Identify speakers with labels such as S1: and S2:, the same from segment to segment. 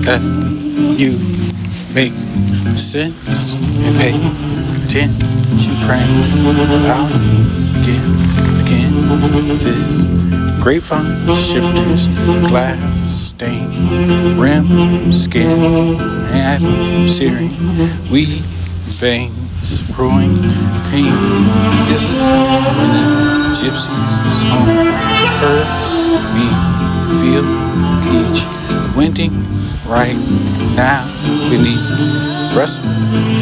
S1: that you make sense and pay attention, praying loud again. This grapevine shifters, glass stain, rim, skin, and searing, weed, veins, brewing, cream. This is when the gypsies home heard me feel each winding right now beneath rest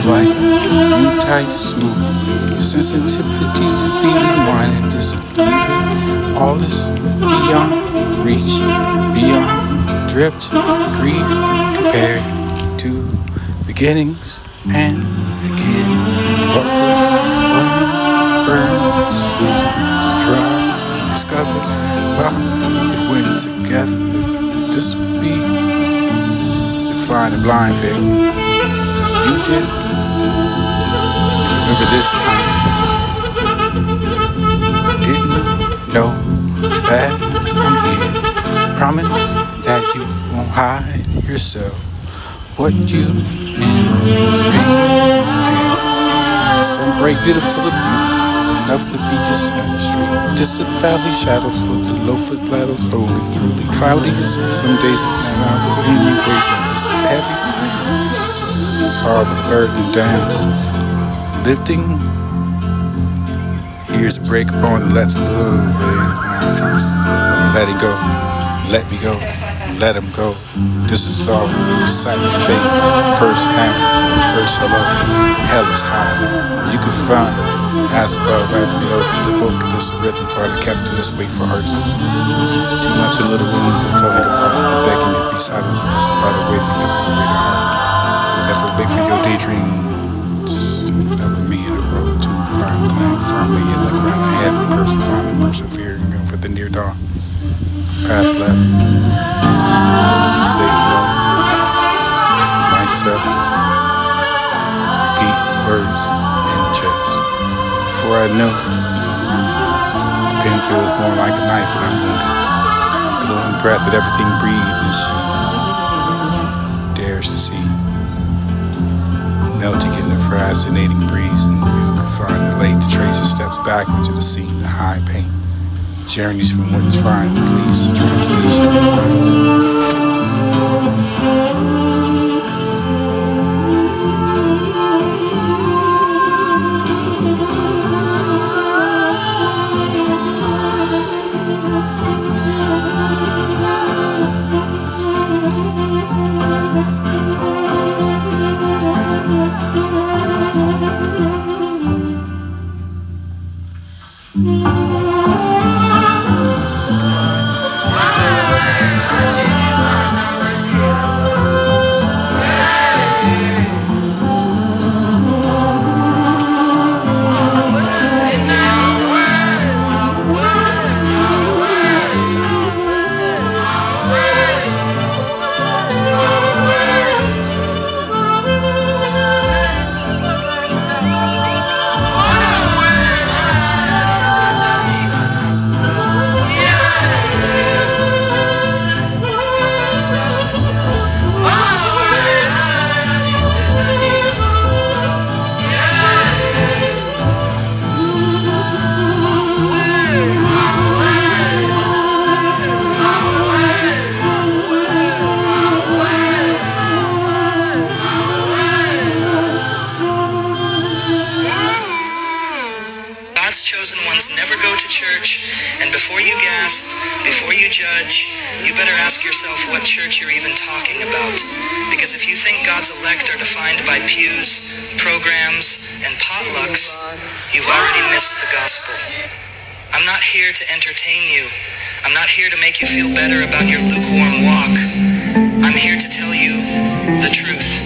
S1: flight, entice smooth sensitivity to beating wine and disbelieving. All is beyond reach, beyond dripped, greed compared to beginnings and again. What was one burned, squeezed, dry, discovered by it went together. This would be the flying and blind fail. You did it. Remember this time. Didn't know that I'm here. Promise that you won't hide yourself. What you in pain feel. Celebrate beautiful and beautiful enough to be just set straight. Distant valley shadows for the low-foot ladders only through the cloudiest. Some days of time I will anyways, and this is heavy. Solve the burden dance. Lifting. Here's a break upon the let's love. Letting go. Let me go. Let him go. This is all excitement, fate. First hand, first hello. Hell is high. You can find as above, as below for the book. This is written for the capitalist. Wait for hers. Too much, a little room for filling a puff and begging it be silence. This is by the waiting of the waiting heart. Never wait for your daydreams. Never me in a road to find a plan. Find me in the ground ahead. Persevering over the near dawn. Path left. Safe no. Myself. Repeat words in chest. Before I know, the pen feels more like a knife and I'm wounded. Blowing breath at everything breathes and she dares to see. Melting in the fascinating breeze, and you can find the late to trace the steps backward to the scene, the high pain. Journeys from what's fine, least translation.
S2: You better ask yourself what church you're even talking about. Because if you think God's elect are defined by pews, programs, and potlucks, you've already missed the gospel. I'm not here to entertain you. I'm not here to make you feel better about your lukewarm walk. I'm here to tell you the truth.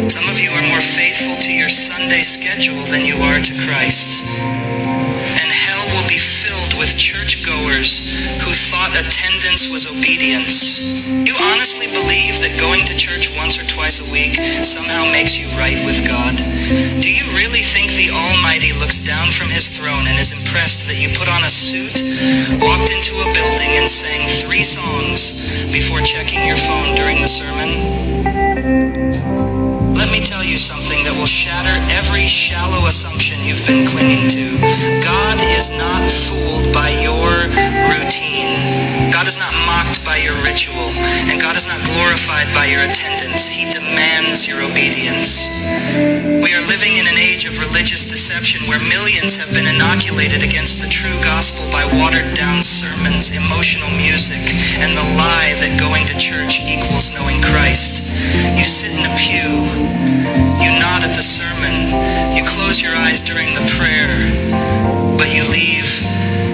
S2: Some of you are more faithful to your Sunday schedule than you are to Christ. And hell will be filled with churchgoers who thought attendance was obedience. You honestly believe that going to church once or twice twice a week somehow makes you right with God? Do you really think the Almighty looks down from his throne and is impressed that you put on a suit, walked into a building, and sang 3 songs before checking your phone during the sermon? Let me tell you something that will shatter every shallow assumption you've been clinging to. God is not fooled by your routine. God is not mocked by your ritual, and God is not glorified by your attendance. He demands your obedience. We are living in an age of religious deception where millions have been inoculated against the true gospel by watered-down sermons, emotional music, and the lie that going to church equals knowing Christ. You sit in a pew, you nod at the sermon, you close your eyes during the prayer, but you leave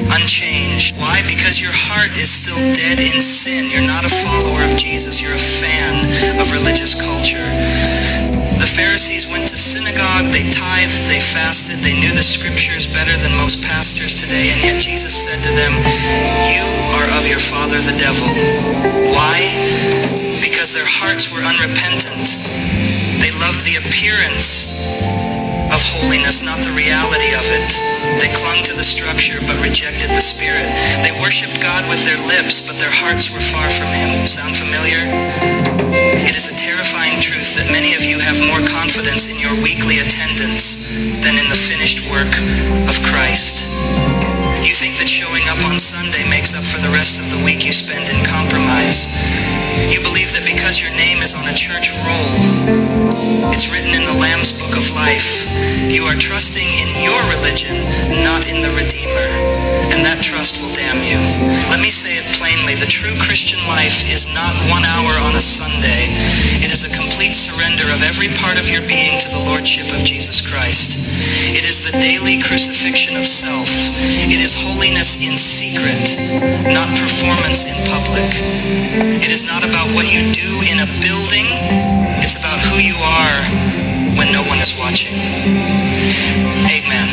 S2: unchanged. Why? Because your heart is still dead in sin. You're not a follower of Jesus. You're a fan of religious culture. The Pharisees went to synagogue, they tithed, they fasted, they knew the scriptures better than most pastors today, and yet Jesus said to them, "You are of your father the devil." Why? Because their hearts were unrepentant. They loved the appearance of holiness, not the reality of it. They clung to the structure but rejected the Spirit. They worshipped God with their lips, but their hearts were far from Him. Sound familiar? It is a terrifying truth that many of you have more confidence in your weekly attendance than in the finished work of Christ. You think that showing up on Sunday makes up for the rest of the week you spend in compromise. You believe that because your name is on a church roll, it's written in the Lamb's Book of Life, you are trusting in your religion, not in the Redeemer, and that trust will damn you. Let me say it plainly, the true Christian life is not 1 hour on a Sunday. It is a complete surrender of every part of your being to the Lordship of Jesus Christ. It is the daily crucifixion of self. It is holiness in secret, not performance in public. It is not about what you do in a building. It's about who you are when no one is watching. Amen.